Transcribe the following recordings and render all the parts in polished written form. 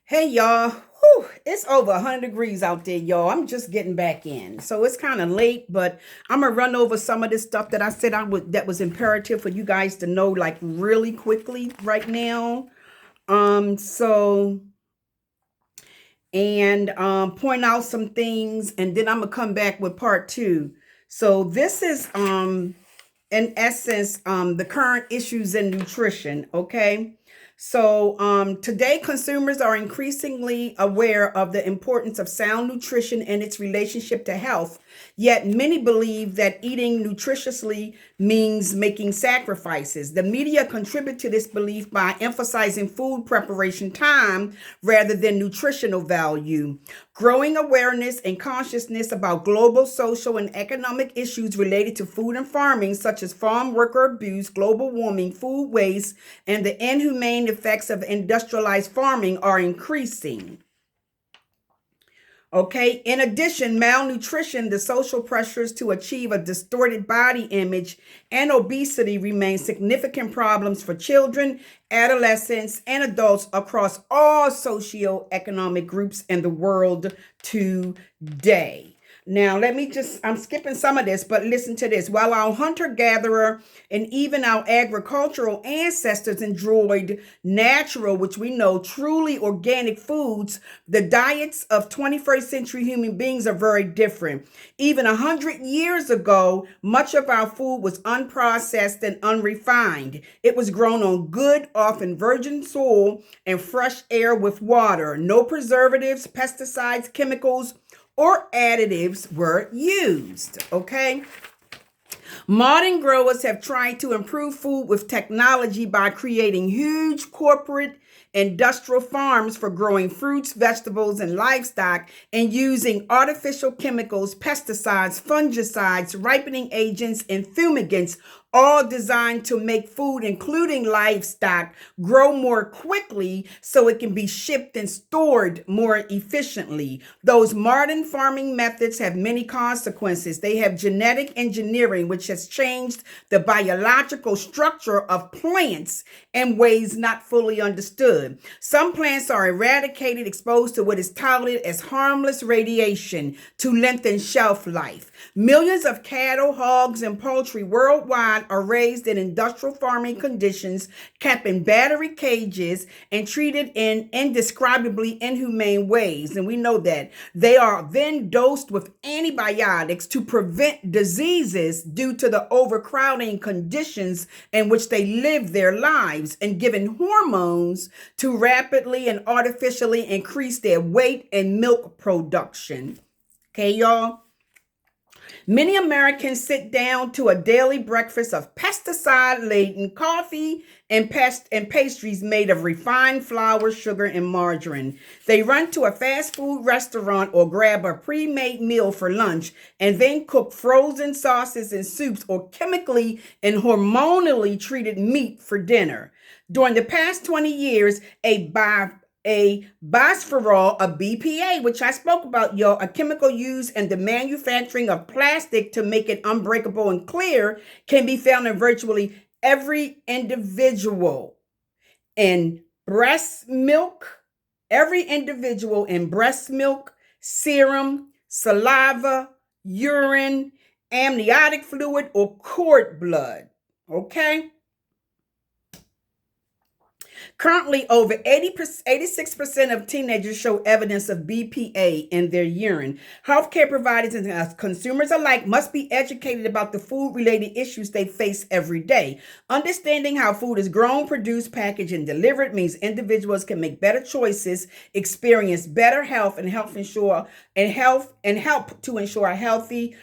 Hey y'all, whew, it's over 100 degrees out there, y'all. I'm just getting back in. So it's kind of late, but I'm gonna run over some of this stuff that I said I would that was imperative for you guys to know like really quickly right now. So and point out some things, and then I'm gonna come back with part two. So this is in essence the current issues in nutrition, okay? So today consumers are increasingly aware of the importance of sound nutrition and its relationship to health, yet many believe that eating nutritiously means making sacrifices. The media contribute to this belief by emphasizing food preparation time rather than nutritional value. Growing awareness and consciousness about global social and economic issues related to food and farming, such as farm worker abuse, global warming, food waste, and the inhumane effects of industrialized farming, are increasing. Okay. In addition, malnutrition, the social pressures to achieve a distorted body image, and obesity remain significant problems for children, adolescents, and adults across all socioeconomic groups in the world today. Now, I'm skipping some of this, but listen to this. While our hunter gatherer and even our agricultural ancestors enjoyed natural, which we know truly organic foods, the diets of 21st century human beings are very different. Even 100 years ago, much of our food was unprocessed and unrefined. It was grown on good, often virgin soil and fresh air with water. No preservatives, pesticides, chemicals, or additives were used, okay? Modern growers have tried to improve food with technology by creating huge corporate industrial farms for growing fruits, vegetables, and livestock, and using artificial chemicals, pesticides, fungicides, ripening agents, and fumigants, all designed to make food, including livestock, grow more quickly so it can be shipped and stored more efficiently. Those modern farming methods have many consequences. They have genetic engineering, which has changed the biological structure of plants in ways not fully understood. Some plants are eradicated, exposed to what is touted as harmless radiation to lengthen shelf life. Millions of cattle, hogs, and poultry worldwide are raised in industrial farming conditions, kept in battery cages, and treated in indescribably inhumane ways. And we know that they are then dosed with antibiotics to prevent diseases due to the overcrowding conditions in which they live their lives, and given hormones to rapidly and artificially increase their weight and milk production. Okay, y'all? Many Americans sit down to a daily breakfast of pesticide-laden coffee and pastries made of refined flour, sugar, and margarine. They run to a fast food restaurant or grab a pre-made meal for lunch and then cook frozen sauces and soups or chemically and hormonally treated meat for dinner. During the past 20 years, a bisphenol, a BPA, which I spoke about, y'all, a chemical used in the manufacturing of plastic to make it unbreakable and clear, can be found in virtually every individual in breast milk, serum, saliva, urine, amniotic fluid, or cord blood. Okay? Currently, over 86% of teenagers show evidence of BPA in their urine. Healthcare providers and consumers alike must be educated about the food-related issues they face every day. Understanding how food is grown, produced, packaged, and delivered means individuals can make better choices, experience better health, and help to ensure a healthy,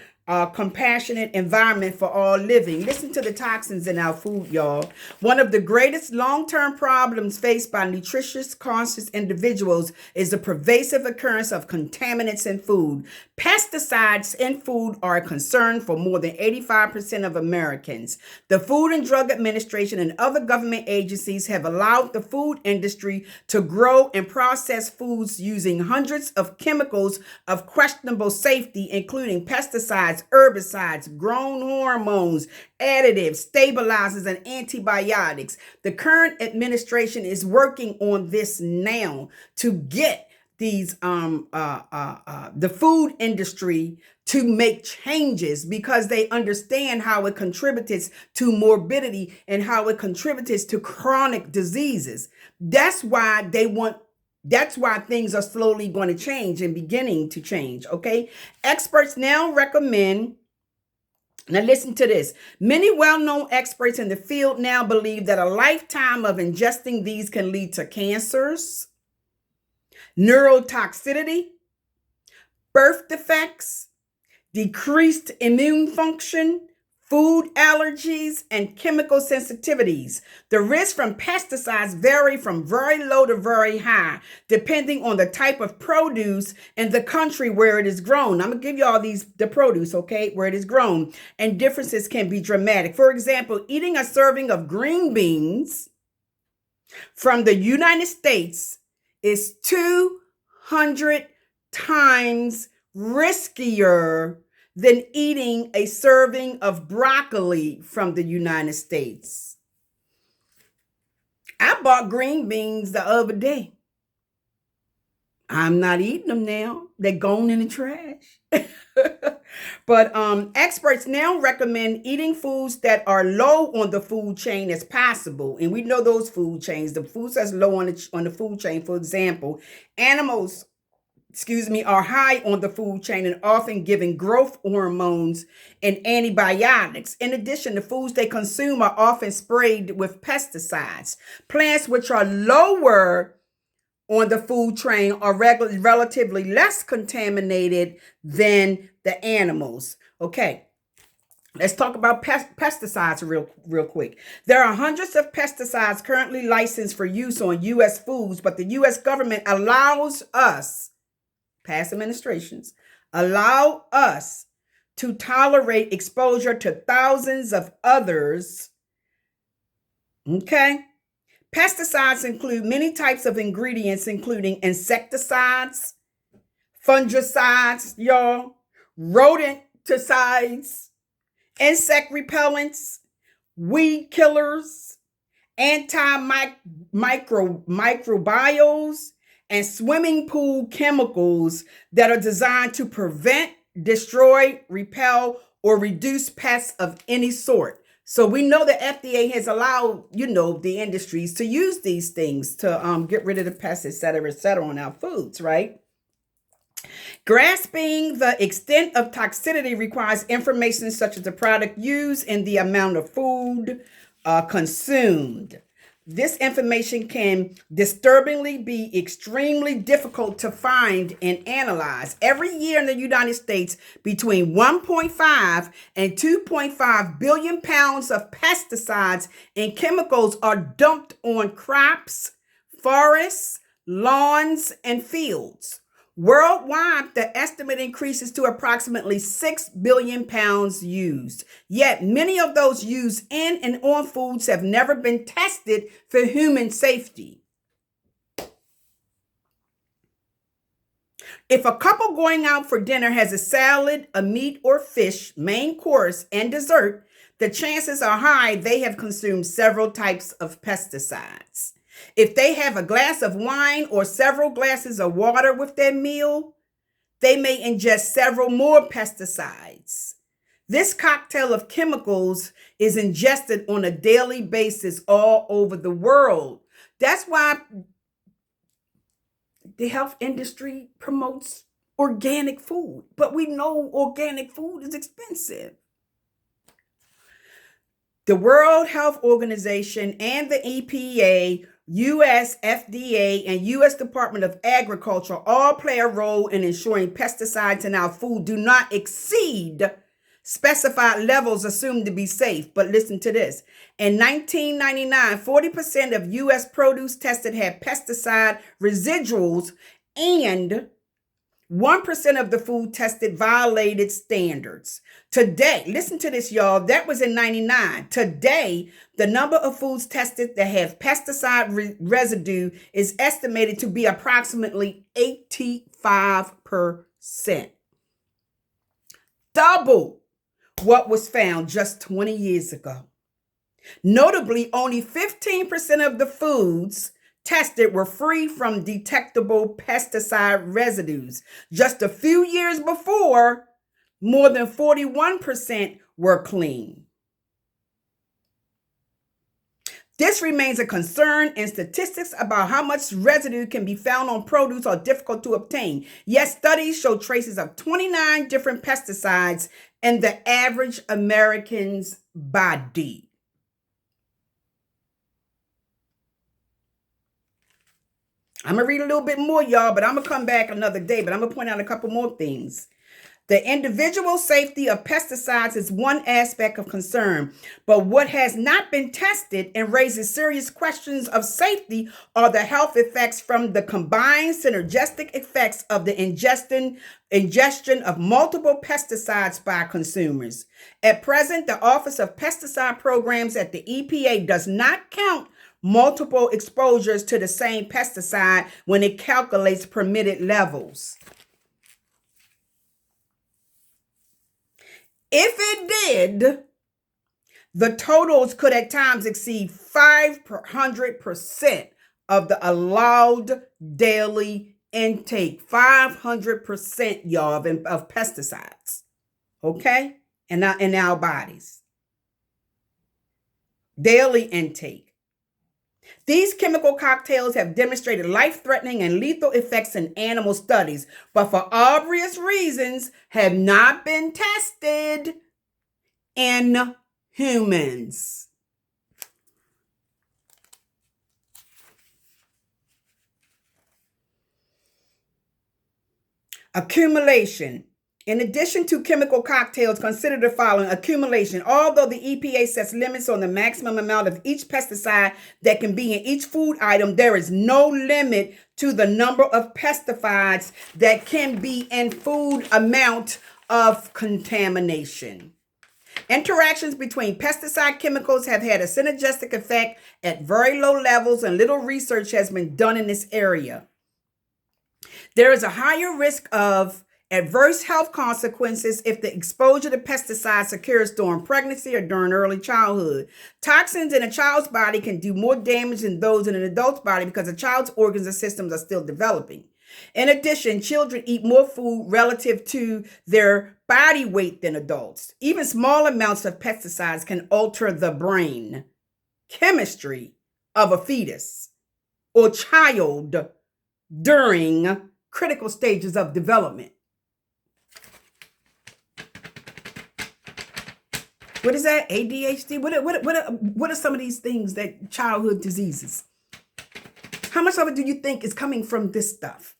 compassionate environment for all living. Listen to the toxins in our food, y'all. One of the greatest long-term problems faced by nutritious, conscious individuals is the pervasive occurrence of contaminants in food. Pesticides in food are a concern for more than 85% of Americans. The Food and Drug Administration and other government agencies have allowed the food industry to grow and process foods using hundreds of chemicals of questionable safety, including pesticides, pesticides, herbicides, grown hormones, additives, stabilizers, and antibiotics. The current administration is working on this now to get these the food industry to make changes, because they understand how it contributes to morbidity and how it contributes to chronic diseases. That's why things are slowly going to change and beginning to change. Okay. Experts now recommend. Now listen to this. Many well-known experts in the field now believe that a lifetime of ingesting these can lead to cancers, neurotoxicity, birth defects, decreased immune function, food allergies, and chemical sensitivities. The risks from pesticides vary from very low to very high, depending on the type of produce and the country where it is grown. I'm going to give you all the produce, okay, where it is grown, and differences can be dramatic. For example, eating a serving of green beans from the United States is 200 times riskier than eating a serving of broccoli from the United States. I bought green beans the other day. I'm not eating them now. They're gone in the trash. But experts now recommend eating foods that are low on the food chain as possible. And we know those food chains, the foods that's low on the food chain. For example, animals are high on the food chain and often given growth hormones and antibiotics. In addition, the foods they consume are often sprayed with pesticides. Plants which are lower on the food chain are relatively less contaminated than the animals. Okay. Let's talk about pesticides real quick. There are hundreds of pesticides currently licensed for use on U.S. foods, but the U.S. government allows us, past administrations, allow us to tolerate exposure to thousands of others. Okay. Pesticides include many types of ingredients, including insecticides, fungicides, rodenticides, insect repellents, weed killers, antimicrobials, and swimming pool chemicals that are designed to prevent, destroy, repel, or reduce pests of any sort. So we know the FDA has allowed, the industries to use these things to get rid of the pests, et cetera, on our foods, right? Grasping the extent of toxicity requires information such as the product used and the amount of food consumed. This information can disturbingly be extremely difficult to find and analyze. Every year in the United States, between 1.5 and 2.5 billion pounds of pesticides and chemicals are dumped on crops, forests, lawns, and fields. Worldwide, the estimate increases to approximately 6 billion pounds used. Yet, many of those used in and on foods have never been tested for human safety. If a couple going out for dinner has a salad, a meat or fish, main course, and dessert, the chances are high they have consumed several types of pesticides. If they have a glass of wine or several glasses of water with their meal, they may ingest several more pesticides. This cocktail of chemicals is ingested on a daily basis all over the world. That's why the health industry promotes organic food, but we know organic food is expensive. The World Health Organization and the EPA, U.S. FDA, and U.S. Department of Agriculture all play a role in ensuring pesticides in our food do not exceed specified levels assumed to be safe. But listen to this. In 1999, 40% of U.S. produce tested had pesticide residuals, and 1% of the food tested violated standards. Today, listen to this, y'all. That was in 99. Today, the number of foods tested that have pesticide residue is estimated to be approximately 85%. Double what was found just 20 years ago. Notably, only 15% of the foods tested were free from detectable pesticide residues. Just a few years before, more than 41% were clean. This remains a concern, and statistics about how much residue can be found on produce are difficult to obtain. Yet studies show traces of 29 different pesticides in the average American's body. I'm going to read a little bit more, y'all, but I'm going to come back another day, but I'm going to point out a couple more things. The individual safety of pesticides is one aspect of concern, but what has not been tested and raises serious questions of safety are the health effects from the combined synergistic effects of the ingestion of multiple pesticides by consumers. At present, the Office of Pesticide Programs at the EPA does not count multiple exposures to the same pesticide when it calculates permitted levels. If it did, the totals could at times exceed 500% of the allowed daily intake. 500%, y'all, of pesticides, okay? In our bodies. Daily intake. These chemical cocktails have demonstrated life-threatening and lethal effects in animal studies, but for obvious reasons have not been tested in humans. Accumulation. In addition to chemical cocktails, consider the following. Accumulation. Although the EPA sets limits on the maximum amount of each pesticide that can be in each food item, there is no limit to the number of pesticides that can be in food amount of contamination. Interactions between pesticide chemicals have had a synergistic effect at very low levels, and little research has been done in this area. There is a higher risk of adverse health consequences if the exposure to pesticides occurs during pregnancy or during early childhood. Toxins in a child's body can do more damage than those in an adult's body because a child's organs and systems are still developing. In addition, children eat more food relative to their body weight than adults. Even small amounts of pesticides can alter the brain chemistry of a fetus or child during critical stages of development. What is that? ADHD? What are some of these things that childhood diseases? How much of it do you think is coming from this stuff?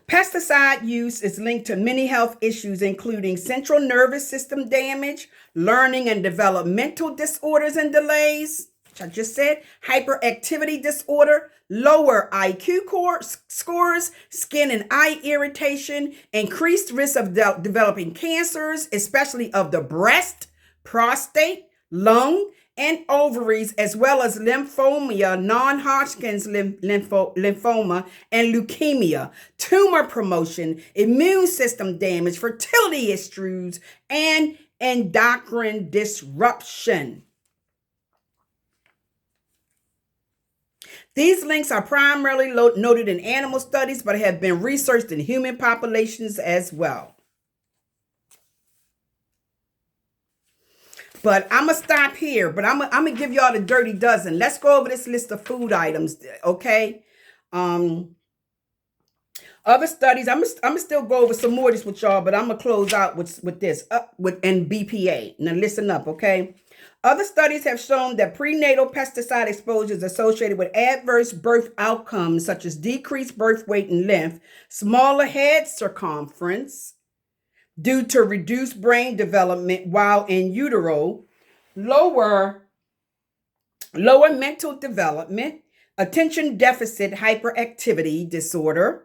Pesticide use is linked to many health issues, including central nervous system damage, learning and developmental disorders and delays, which I just said, hyperactivity disorder, lower IQ scores, skin and eye irritation, increased risk of developing cancers, especially of the breast, prostate, lung, and ovaries, as well as lymphoma, non-Hodgkin's lymphoma, and leukemia, tumor promotion, immune system damage, fertility issues, and endocrine disruption. These links are primarily noted in animal studies, but have been researched in human populations as well. But I'm going to stop here, but I'm going to give y'all the dirty dozen. Let's go over this list of food items, okay? Other studies, I'm going to still go over some more of this with y'all, but I'm going to close out with this, and BPA. Now listen up, okay? Other studies have shown that prenatal pesticide exposure is associated with adverse birth outcomes such as decreased birth weight and length, smaller head circumference due to reduced brain development while in utero, lower mental development, attention deficit hyperactivity disorder,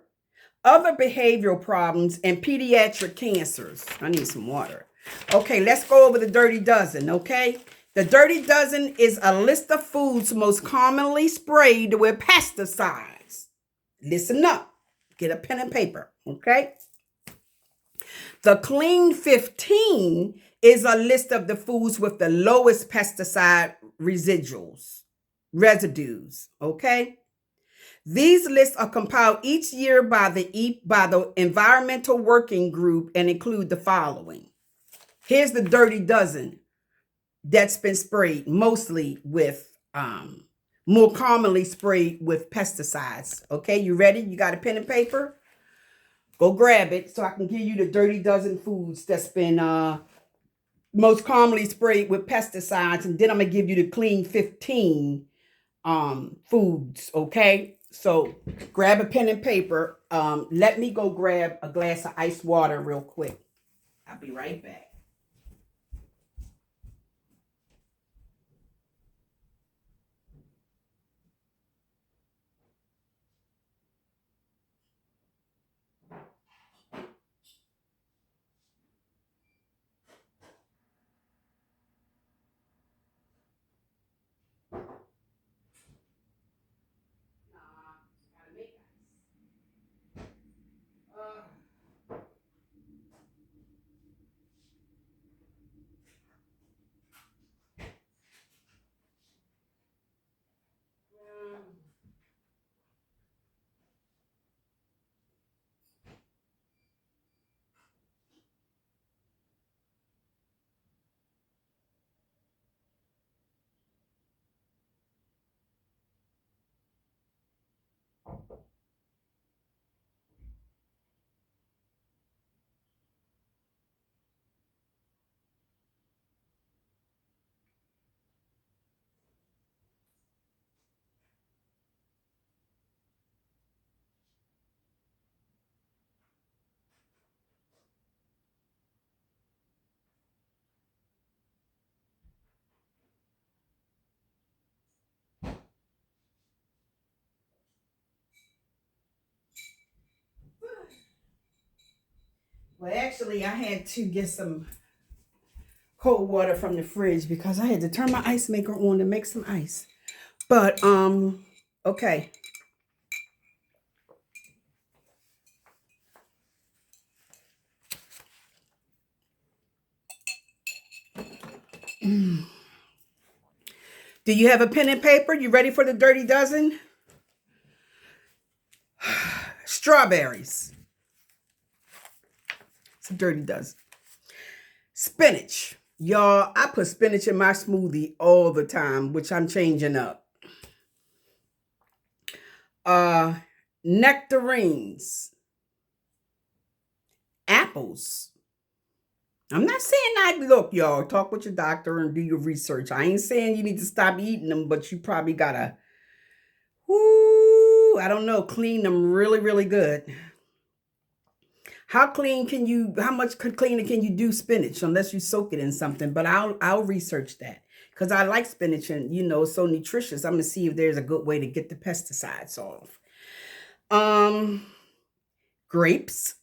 other behavioral problems, and pediatric cancers. I need some water. Okay, let's go over the dirty dozen, okay? The dirty dozen is a list of foods most commonly sprayed with pesticides. Listen up. Get a pen and paper, okay? The Clean 15 is a list of the foods with the lowest pesticide residues, okay? These lists are compiled each year by the Environmental Working Group and include the following. Here's the Dirty Dozen that's been sprayed mostly with, more commonly sprayed with pesticides. Okay, you ready? You got a pen and paper? Go grab it so I can give you the Dirty Dozen foods that's been most commonly sprayed with pesticides, and then I'm gonna give you the Clean 15 foods. Okay, so grab a pen and paper. Let me go grab a glass of ice water real quick. I'll be right back. Well, actually, I had to get some cold water from the fridge because I had to turn my ice maker on to make some ice. But okay. Do you have a pen and paper? You ready for the Dirty Dozen? Strawberries. It's a Dirty Dozen. Spinach. Y'all, I put spinach in my smoothie all the time, which I'm changing up. Nectarines. Apples. I'm not saying that, look, y'all, talk with your doctor and do your research. I ain't saying you need to stop eating them, but you probably gotta, I don't know, clean them really, really good. How much cleaner can you do spinach unless you soak it in something? But I'll research that because I like spinach and, it's so nutritious. I'm gonna see if there's a good way to get the pesticides off. Grapes,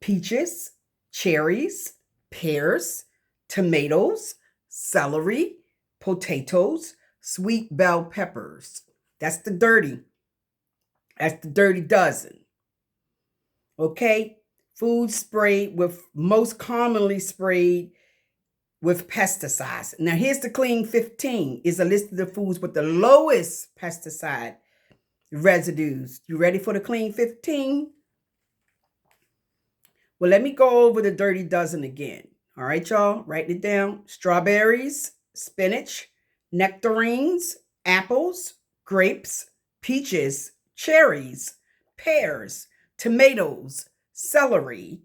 peaches, cherries, pears, tomatoes, celery, potatoes, sweet bell peppers. That's the Dirty Dozen. Okay? Food most commonly sprayed with pesticides. Now here's the Clean 15. Is a list of the foods with the lowest pesticide residues. You ready for the Clean 15? Well, let me go over the Dirty Dozen again. All right, y'all, write it down. Strawberries, spinach, nectarines, apples, grapes, peaches, cherries, pears, tomatoes, celery,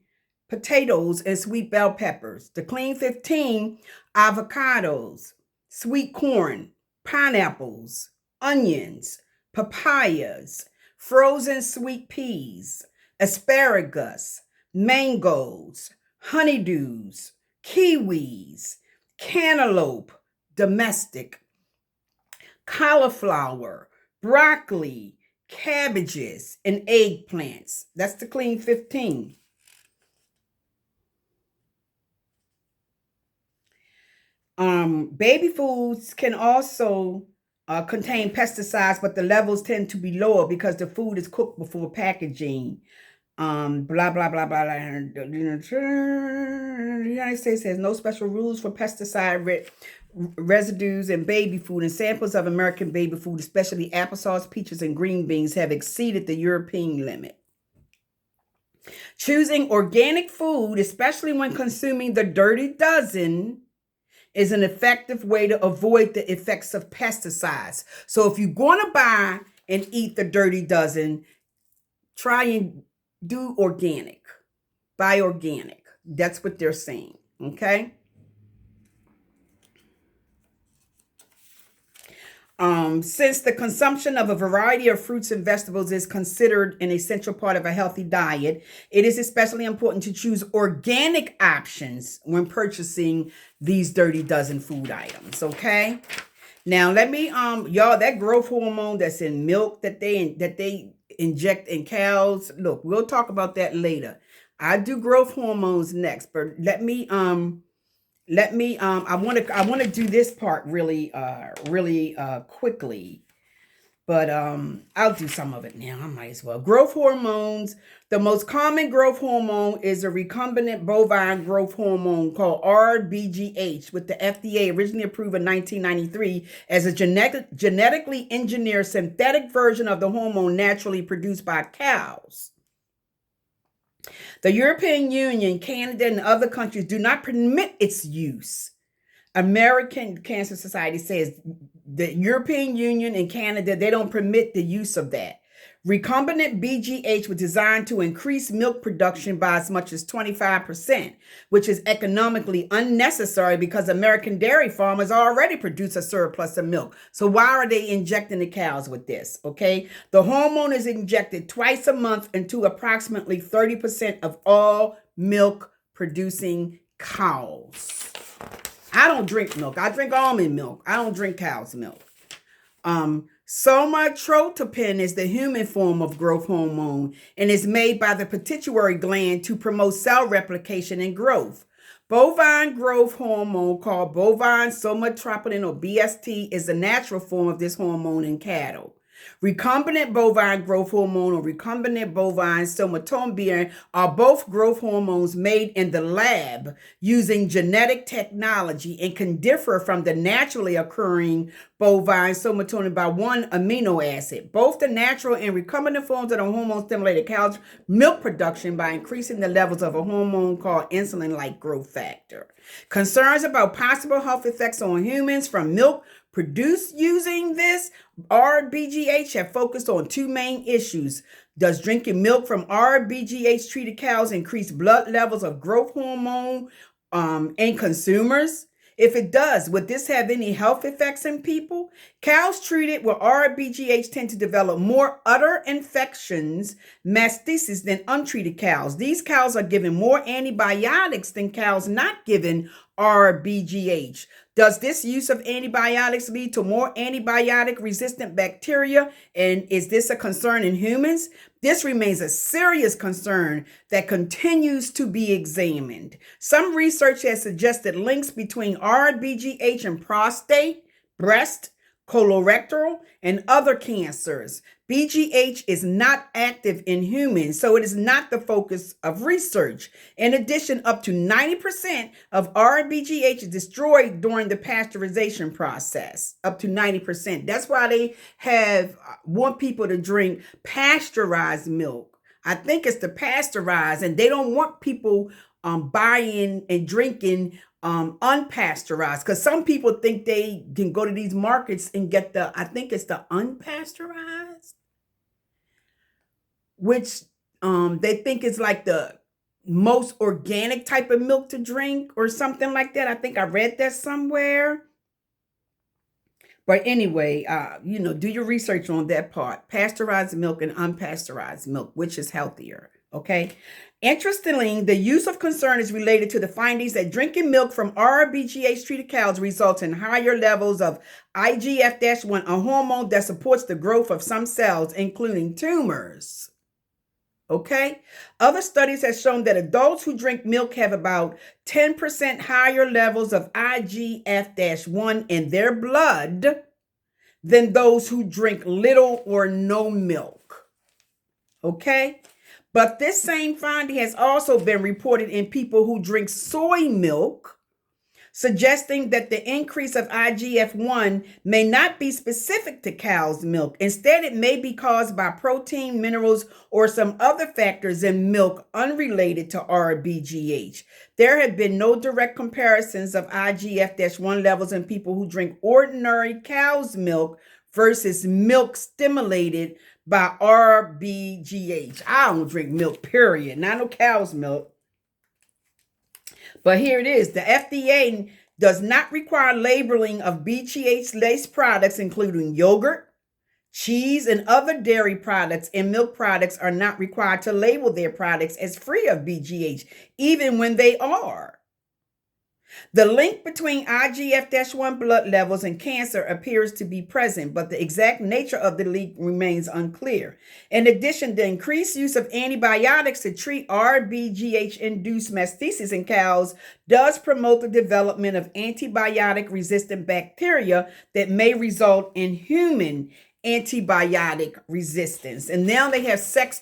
potatoes, and sweet bell peppers. The Clean 15, avocados, sweet corn, pineapples, onions, papayas, frozen sweet peas, asparagus, mangoes, honeydews, kiwis, cantaloupe, domestic, cauliflower, broccoli, cabbages, and eggplants. That's the Clean 15. Baby foods can also contain pesticides, but the levels tend to be lower because the food is cooked before packaging. Blah, blah, blah, blah. The United States has no special rules for pesticide residues in baby food, and samples of American baby food, especially applesauce, peaches, and green beans, have exceeded the European limit. Choosing organic food, especially when consuming the Dirty Dozen, is an effective way to avoid the effects of pesticides. So if you're going to buy and eat the Dirty Dozen, try and do organic. Buy organic. That's what they're saying. Okay? Since the consumption of a variety of fruits and vegetables is considered an essential part of a healthy diet, it is especially important to choose organic options when purchasing these Dirty Dozen food items. Okay? Now let me y'all, that growth hormone that's in milk that they inject in cows. Look, we'll talk about that later. I do growth hormones next, but let me I want to do this part really quickly, but I'll do some of it now. I might as well. Growth hormones. The most common growth hormone is a recombinant bovine growth hormone called RBGH, with the FDA originally approved in 1993 as a genetically engineered synthetic version of the hormone naturally produced by cows. The European Union, Canada, and other countries do not permit its use. American Cancer Society says the European Union and Canada, they don't permit the use of that. Recombinant BGH was designed to increase milk production by as much as 25%, which is economically unnecessary because American dairy farmers already produce a surplus of milk. So why are they injecting the cows with this? Okay. The hormone is injected twice a month into approximately 30% of all milk producing cows. I don't drink milk. I drink almond milk. I don't drink cow's milk. Somatotropin is the human form of growth hormone and is made by the pituitary gland to promote cell replication and growth. Bovine growth hormone, called bovine somatotropin or BST, is the natural form of this hormone in cattle. Recombinant bovine growth hormone or recombinant bovine somatotropin are both growth hormones made in the lab using genetic technology and can differ from the naturally occurring bovine somatotropin by one amino acid. Both the natural and recombinant forms of the hormone stimulate cow's milk production by increasing the levels of a hormone called insulin-like growth factor. Concerns about possible health effects on humans from milk produced using this RBGH have focused on two main issues. Does drinking milk from RBGH treated cows increase blood levels of growth hormone in consumers? If it does, would this have any health effects in people? Cows treated with RBGH tend to develop more udder infections, mastitis, than untreated cows. These cows are given more antibiotics than cows not given RBGH. Does this use of antibiotics lead to more antibiotic-resistant bacteria? And is this a concern in humans? This remains a serious concern that continues to be examined. Some research has suggested links between RBGH and prostate, breast, colorectal, and other cancers. BGH is not active in humans, so it is not the focus of research. In addition, up to 90% of RBGH is destroyed during the pasteurization process. Up to 90%. That's why they want people to drink pasteurized milk. I think it's the pasteurized, and they don't want people buying and drinking unpasteurized, because some people think they can go to these markets and get I think it's the unpasteurized, which they think is like the most organic type of milk to drink or something like that. I think I read that somewhere. But anyway, do your research on that part. Pasteurized milk and unpasteurized milk, which is healthier. Okay. Interestingly, the use of concern is related to the findings that drinking milk from RBGH treated cows results in higher levels of IGF-1, a hormone that supports the growth of some cells, including tumors. Okay. Other studies have shown that adults who drink milk have about 10% higher levels of IGF-1 in their blood than those who drink little or no milk. Okay. But this same finding has also been reported in people who drink soy milk, suggesting that the increase of IGF-1 may not be specific to cow's milk. Instead, it may be caused by protein, minerals, or some other factors in milk unrelated to RBGH. There have been no direct comparisons of IGF-1 levels in people who drink ordinary cow's milk versus milk stimulated by RBGH. I don't drink milk, period. Not no cow's milk. But here it is. The FDA does not require labeling of BGH-laced products, including yogurt, cheese, and other dairy products, and milk products are not required to label their products as free of BGH, even when they are. The link between IGF-1 blood levels and cancer appears to be present, but the exact nature of the link remains unclear. In addition, the increased use of antibiotics to treat RBGH-induced mastitis in cows does promote the development of antibiotic-resistant bacteria that may result in human antibiotic resistance. And now they have sex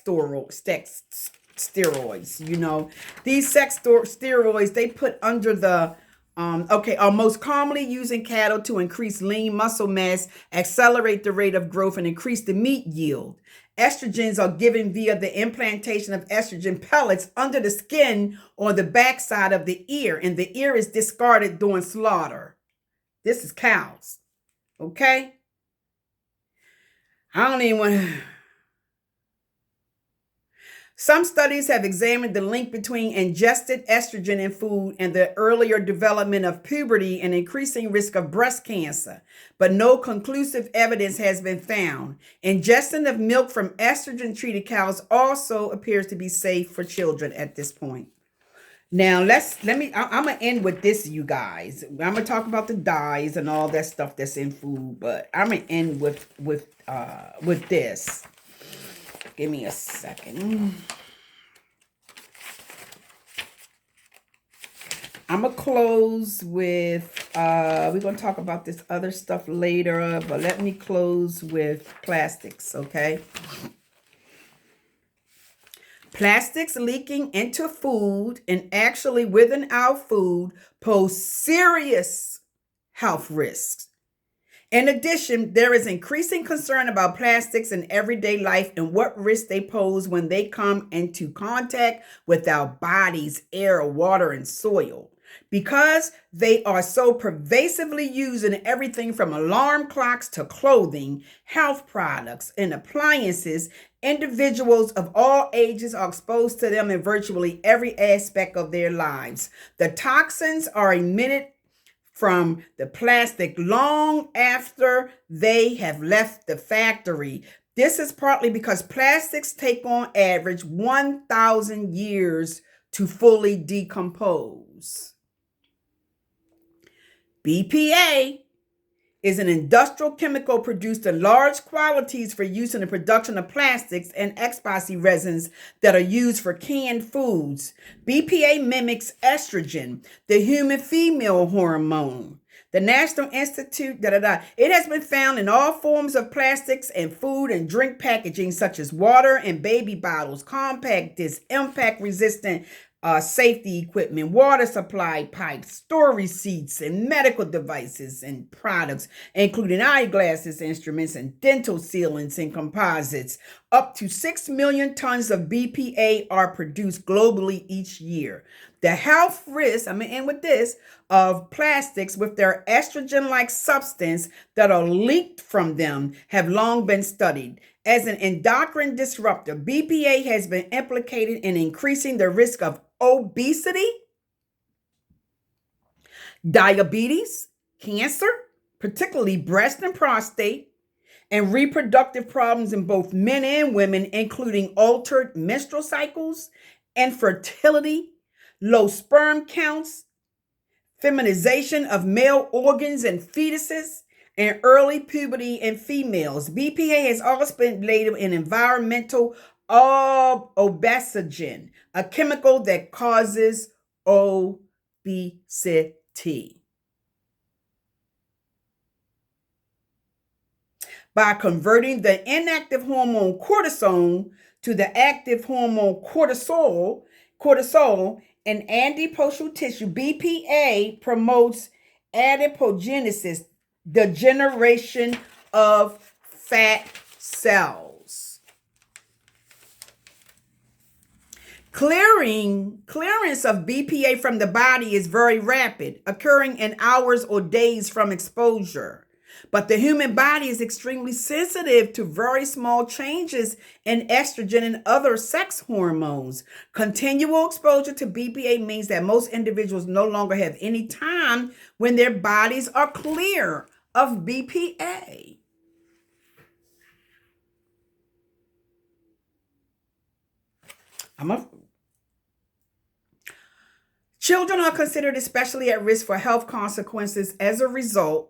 steroids, you know. These sex steroids, they put under the are most commonly used in cattle to increase lean muscle mass, accelerate the rate of growth, and increase the meat yield. Estrogens are given via the implantation of estrogen pellets under the skin on the backside of the ear, and the ear is discarded during slaughter. This is cows, okay? I don't even want to... Some studies have examined the link between ingested estrogen in food and the earlier development of puberty and increasing risk of breast cancer, but no conclusive evidence has been found. Ingestion of milk from estrogen-treated cows also appears to be safe for children at this point. Now, I'm going to end with this, you guys. I'm going to talk about the dyes and all that stuff that's in food, but I'm going to end with this. Give me a second. I'm going to close with, we're going to talk about this other stuff later, but let me close with plastics, okay? Plastics leaking into food and actually within our food pose serious health risks. In addition, there is increasing concern about plastics in everyday life and what risks they pose when they come into contact with our bodies, air, water, and soil. Because they are so pervasively used in everything from alarm clocks to clothing, health products, and appliances, individuals of all ages are exposed to them in virtually every aspect of their lives. The toxins are emitted from the plastic long after they have left the factory. This is partly because plastics take on average 1,000 years to fully decompose. BPA is an industrial chemical produced in large quantities for use in the production of plastics and epoxy resins that are used for canned foods. BPA mimics estrogen, the human female hormone. The National Institute, It has been found in all forms of plastics and food and drink packaging, such as water and baby bottles, compact discs, impact-resistant safety equipment, water supply pipes, store receipts, and medical devices and products, including eyeglasses, instruments, and dental sealants and composites. Up to 6 million tons of BPA are produced globally each year. The health risks, I'm going to end with this, of plastics with their estrogen-like substance that are leaked from them have long been studied. As an endocrine disruptor, BPA has been implicated in increasing the risk of obesity, diabetes, cancer, particularly breast and prostate, and reproductive problems in both men and women, including altered menstrual cycles, infertility, low sperm counts, feminization of male organs and fetuses, and early puberty in females. BPA has also been labeled an environmental obesogen, a chemical that causes obesity. By converting the inactive hormone cortisol to the active hormone cortisol in adipose tissue. BPA promotes adipogenesis, the generation of fat cells. Clearance of BPA from the body is very rapid, occurring in hours or days from exposure. But the human body is extremely sensitive to very small changes in estrogen and other sex hormones. Continual exposure to BPA means that most individuals no longer have any time when their bodies are clear of BPA. Children are considered especially at risk for health consequences as a result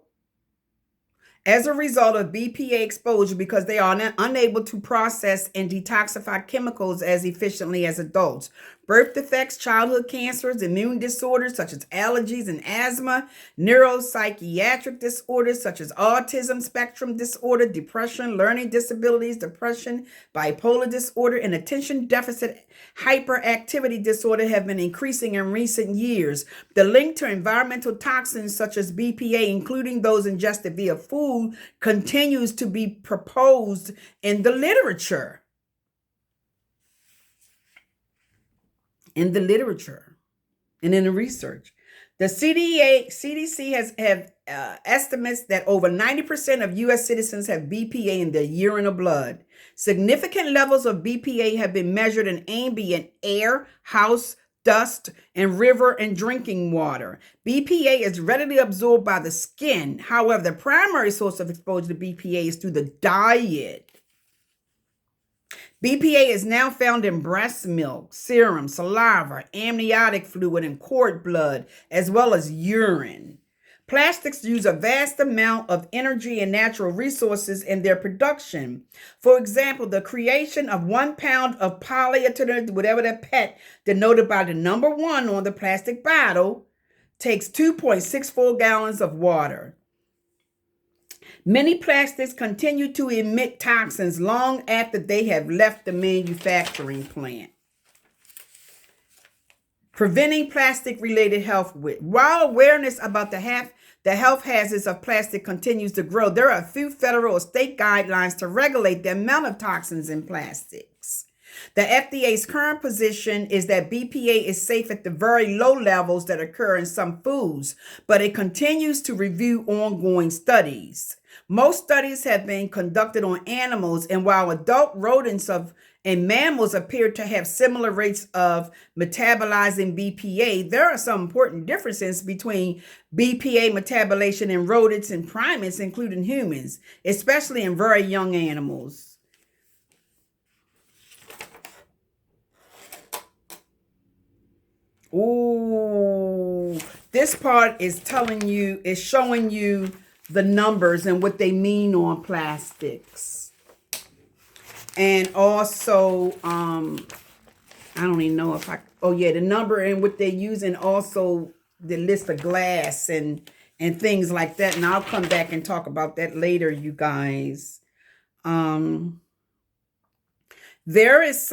of BPA exposure because they are unable to process and detoxify chemicals as efficiently as adults. Birth defects, childhood cancers, immune disorders such as allergies and asthma, neuropsychiatric disorders such as autism spectrum disorder, depression, learning disabilities, depression, bipolar disorder, and attention deficit hyperactivity disorder have been increasing in recent years. The link to environmental toxins such as BPA, including those ingested via food, continues to be proposed in the literature. And in the research. The CDC has estimates that over 90% of U.S. citizens have BPA in their urine or blood. Significant levels of BPA have been measured in ambient air, house, dust, and river and drinking water. BPA is readily absorbed by the skin. However, the primary source of exposure to BPA is through the diet. BPA is now found in breast milk, serum, saliva, amniotic fluid, and cord blood, as well as urine. Plastics use a vast amount of energy and natural resources in their production. For example, the creation of 1 pound of polyethylene, whatever that PET denoted by the number 1 on the plastic bottle, takes 2.64 gallons of water. Many plastics continue to emit toxins long after they have left the manufacturing plant. Preventing plastic-related health risks. While awareness about the health hazards of plastic continues to grow, there are few federal or state guidelines to regulate the amount of toxins in plastics. The FDA's current position is that BPA is safe at the very low levels that occur in some foods, but it continues to review ongoing studies. Most studies have been conducted on animals, and while adult rodents and mammals appear to have similar rates of metabolizing BPA, there are some important differences between BPA metabolization in rodents and primates, including humans, especially in very young animals. Ooh, this part is showing you the numbers and what they mean on plastics. And also, I don't even know if the number and what they use, and also the list of glass and things like that. And I'll come back and talk about that later, you guys. There is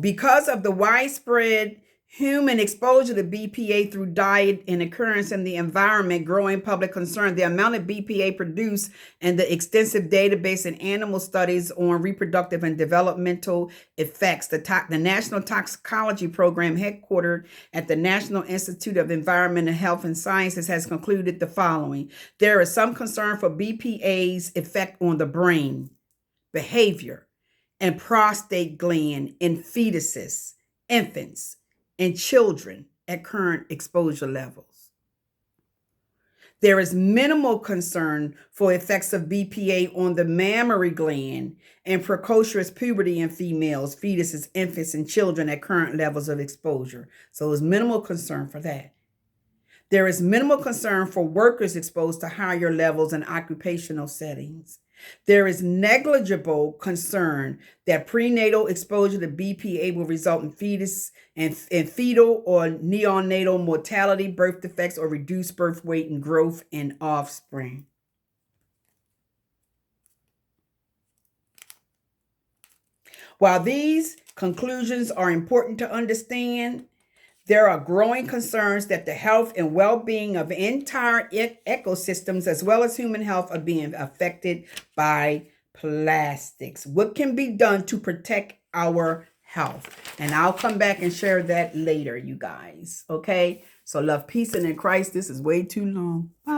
because of the widespread human exposure to BPA through diet and occurrence in the environment, growing public concern, the amount of BPA produced, and the extensive database and animal studies on reproductive and developmental effects. The National Toxicology Program, headquartered at the National Institute of Environmental Health and Sciences, has concluded the following. There is some concern for BPA's effect on the brain, behavior, and prostate gland in fetuses, infants, and children at current exposure levels. There is minimal concern for effects of BPA on the mammary gland and precocious puberty in females, fetuses, infants, and children at current levels of exposure. So there's minimal concern for that. There is minimal concern for workers exposed to higher levels in occupational settings. There is negligible concern that prenatal exposure to BPA will result in fetus and fetal or neonatal mortality, birth defects, or reduced birth weight and growth in offspring. While these conclusions are important to understand, there are growing concerns that the health and well-being of entire ecosystems, as well as human health, are being affected by plastics. What can be done to protect our health? And I'll come back and share that later, you guys. Okay? So love, peace, and in Christ. This is way too long. Bye.